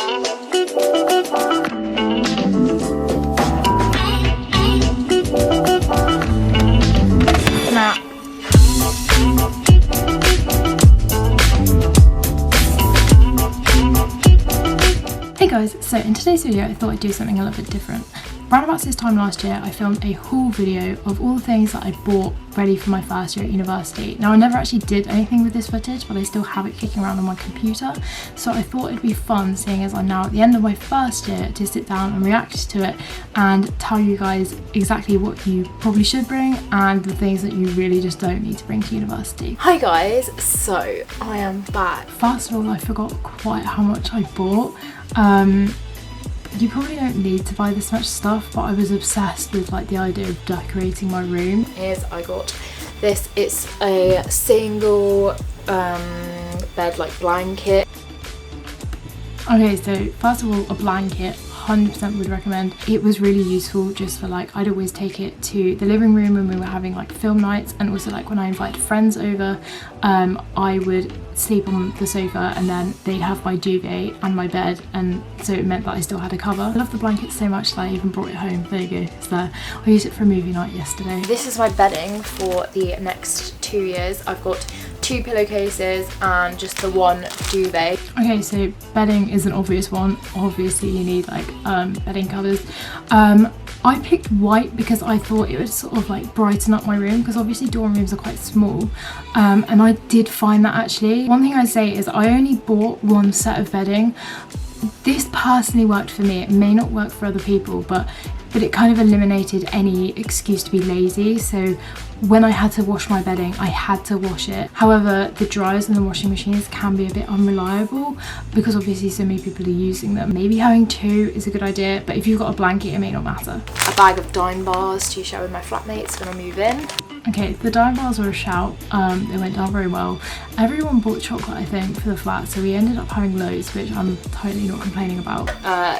Hey guys, so in today's video I thought I'd do something a little bit different. Around about this time last year I filmed a haul video of all the things that I bought ready for my first year at university. Now I never actually did anything with this footage, but I still have it kicking around on my computer, so I thought it'd be fun, seeing as I'm now at the end of my first year, to sit down and react to it and tell you guys exactly what you probably should bring and the things that you really just don't need to bring to university. Hi guys, so I am back. First of all, I forgot quite how much I bought. You probably don't need to buy this much stuff, but I was obsessed with like the idea of decorating my room. I got this. It's a single bed like blanket. Okay, so first of all, a blanket, 100% would recommend. It was really useful just for like, I'd always take it to the living room when we were having like film nights, and also like when I invited friends over, I would sleep on the sofa and then they'd have my duvet and my bed, and so it meant that I still had a cover. I love the blanket so much that I even brought it home. There you go, it's there. I used it for a movie night yesterday. This is my bedding for the next 2 years. I've got 2 pillowcases and just the 1 duvet. Okay, so bedding is an obvious one. Obviously you need like bedding covers. I picked white because I thought it would sort of like brighten up my room, because obviously dorm rooms are quite small, and I did find that actually. One thing I'd say is I only bought 1 set of bedding. This personally worked for me. It may not work for other people, but it kind of eliminated any excuse to be lazy. So when I had to wash my bedding, I had to wash it. However, the dryers and the washing machines can be a bit unreliable because obviously so many people are using them. Maybe having 2 is a good idea, but if you've got a blanket, it may not matter. A bag of dime bars to share with my flatmates when I move in. Okay, the dime bars were a shout. They went down very well. Everyone bought chocolate, I think, for the flat, so we ended up having loads, which I'm totally not complaining about.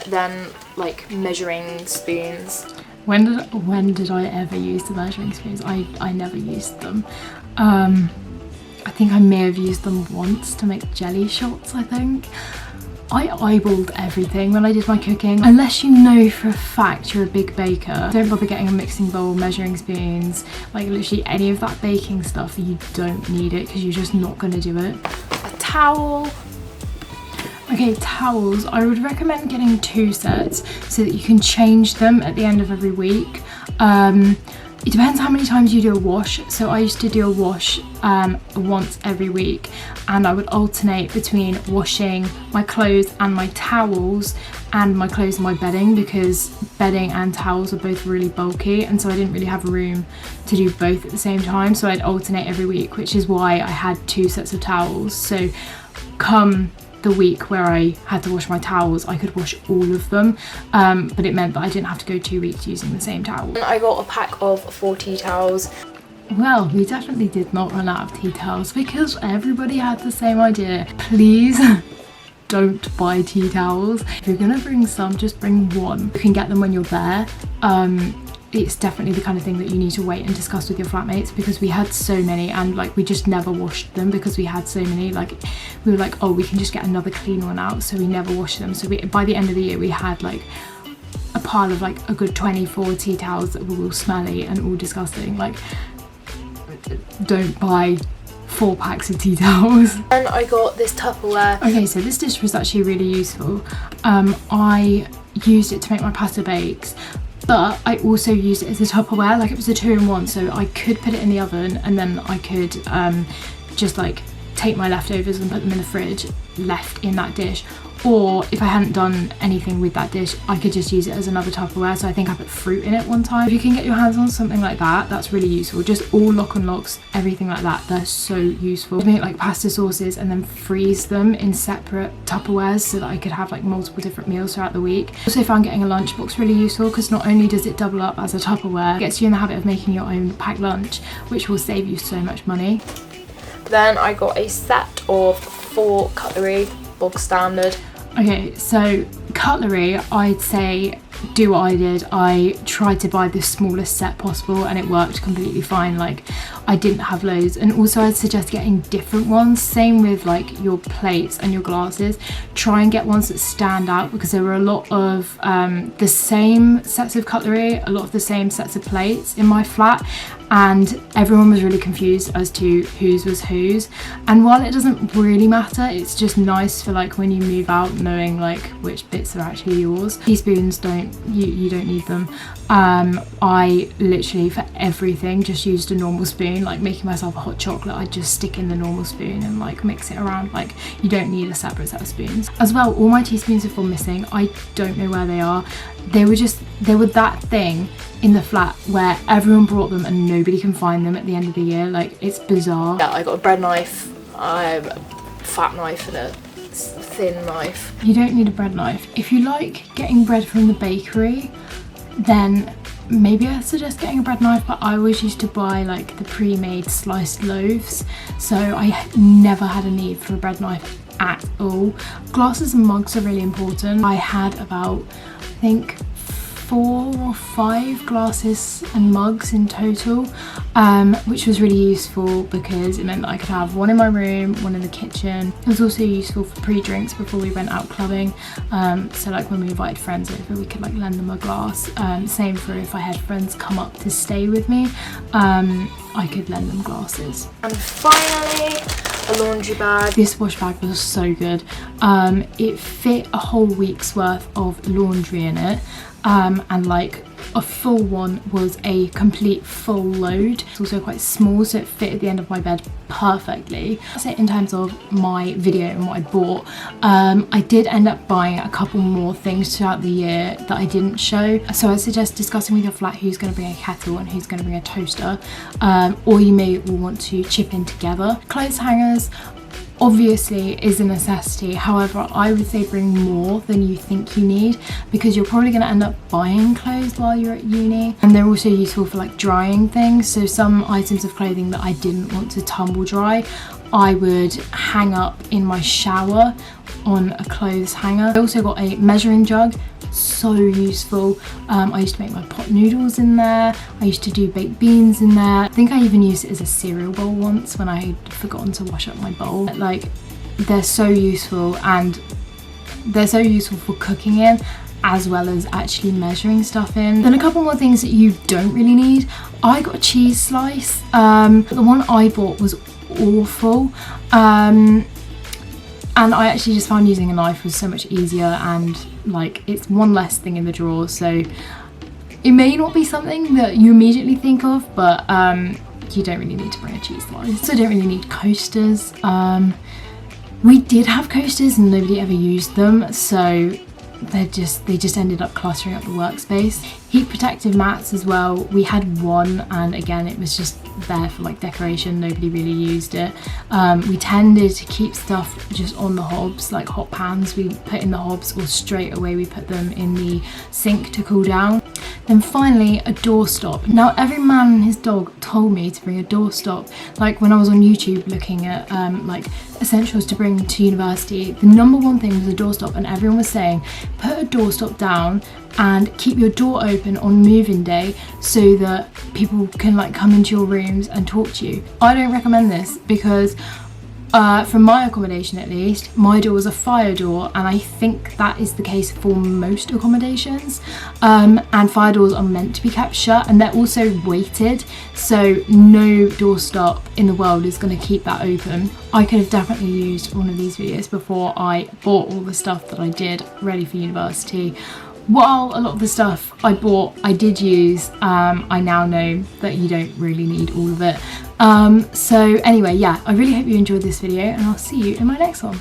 Then like measuring spoons. When did I ever use the measuring spoons? I never used them. I think I may have used them once to make jelly shots, I think. I eyeballed everything when I did my cooking. Unless you know for a fact you're a big baker, don't bother getting a mixing bowl, measuring spoons, like literally any of that baking stuff. You don't need it because you're just not going to do it. A towel. Okay, towels, I would recommend getting 2 sets so that you can change them at the end of every week. It depends how many times you do a wash. So I used to do a wash once every week, and I would alternate between washing my clothes and my towels, and my clothes and my bedding, because bedding and towels are both really bulky, and so I didn't really have room to do both at the same time. So I'd alternate every week, which is why I had 2 sets of towels. So come the week where I had to wash my towels, I could wash all of them, but it meant that I didn't have to go 2 weeks using the same towel. I got a pack of 4 tea towels. Well, we definitely did not run out of tea towels because everybody had the same idea. Please don't buy tea towels. If you're gonna bring some, just bring 1. You can get them when you're there. It's definitely the kind of thing that you need to wait and discuss with your flatmates, because we had so many and like we just never washed them because we had so many. Like we were like, oh, we can just get another clean one out, so we never washed them. So by the end of the year we had like a pile of like a good 24 tea towels that were all smelly and all disgusting. Like, don't buy 4 packs of tea towels. And I got this Tupperware. Okay, so this dish was actually really useful. I used it to make my pasta bakes, but I also used it as a Tupperware. Like, it was a 2-in-1, so I could put it in the oven and then I could just like take my leftovers and put them in the fridge left in that dish. Or if I hadn't done anything with that dish, I could just use it as another Tupperware. So I think I put fruit in it one time. If you can get your hands on something like that, that's really useful. Just all lock and locks, everything like that, they're so useful. I make like pasta sauces and then freeze them in separate Tupperwares so that I could have like multiple different meals throughout the week. Also found getting a lunchbox really useful, because not only does it double up as a Tupperware, it gets you in the habit of making your own packed lunch, which will save you so much money. Then I got a set of 4 cutlery, bog standard. Okay, so cutlery, I'd say do what I did. I tried to buy the smallest set possible and it worked completely fine. Like, I didn't have loads. And also I'd suggest getting different ones. Same with like your plates and your glasses. Try and get ones that stand out, because there were a lot of the same sets of cutlery, a lot of the same sets of plates in my flat, and everyone was really confused as to whose was whose. And while it doesn't really matter, it's just nice for like when you move out knowing like which bits are actually yours. Teaspoons, you don't need them. I literally for everything just used a normal spoon. Like making myself a hot chocolate, I'd just stick in the normal spoon and like mix it around. Like, you don't need a separate set of spoons. As well, all my teaspoons have gone missing. I don't know where they are. They were that thing in the flat where everyone brought them and nobody can find them at the end of the year. Like, it's bizarre. Yeah, I got a bread knife, a fat knife and a thin knife. You don't need a bread knife. If you like getting bread from the bakery, then maybe I suggest getting a bread knife, but I always used to buy like the pre-made sliced loaves, so I never had a need for a bread knife at all. Glasses and mugs are really important. I had about, I think, 4 or 5 glasses and mugs in total, which was really useful because it meant that I could have one in my room, one in the kitchen. It was also useful for pre-drinks before we went out clubbing, so like when we invited friends over, we could like lend them a glass. Same for if I had friends come up to stay with me, I could lend them glasses. And finally, a laundry bag. This wash bag was so good. It fit a whole week's worth of laundry in it. And like a full one was a complete full load. It's also quite small, so it fit at the end of my bed perfectly. So in terms of my video and what I bought, I did end up buying a couple more things throughout the year that I didn't show. So I suggest discussing with your flat who's going to bring a kettle and who's going to bring a toaster, or you may want to chip in together. Clothes hangers obviously is a necessity. However, I would say bring more than you think you need, because you're probably going to end up buying clothes while you're at uni, and they're also useful for like drying things. So some items of clothing that I didn't want to tumble dry, I would hang up in my shower on a clothes hanger. I also got a measuring jug, so useful. I used to make my pot noodles in there. I used to do baked beans in there. I think I even used it as a cereal bowl once when I had forgotten to wash up my bowl. Like, they're so useful, and they're so useful for cooking in as well as actually measuring stuff in. Then a couple more things that you don't really need. I got a cheese slice. The one I bought was awful. And I actually just found using a knife was so much easier, and like it's one less thing in the drawer, so it may not be something that you immediately think of, but you don't really need to bring a cheese slice. So I don't really need coasters. We did have coasters and nobody ever used them, so they just ended up cluttering up the workspace. Heat protective mats as well, we had one, and again it was just there for like decoration, nobody really used it. We tended to keep stuff just on the hobs, like hot pans we put in the hobs, or straight away we put them in the sink to cool down. Then finally, a doorstop. Now, every man and his dog told me to bring a doorstop. Like when I was on YouTube looking at like essentials to bring to university, the number one thing was a doorstop, and everyone was saying put a doorstop down and keep your door open on move-in day so that people can like come into your rooms and talk to you. I don't recommend this because from my accommodation at least, my door was a fire door, and I think that is the case for most accommodations. And fire doors are meant to be kept shut, and they're also weighted, so no doorstop in the world is going to keep that open. I could have definitely used one of these videos before I bought all the stuff that I did ready for university. While a lot of the stuff I bought I did use, I now know that you don't really need all of it. So anyway, yeah, I really hope you enjoyed this video, and I'll see you in my next one.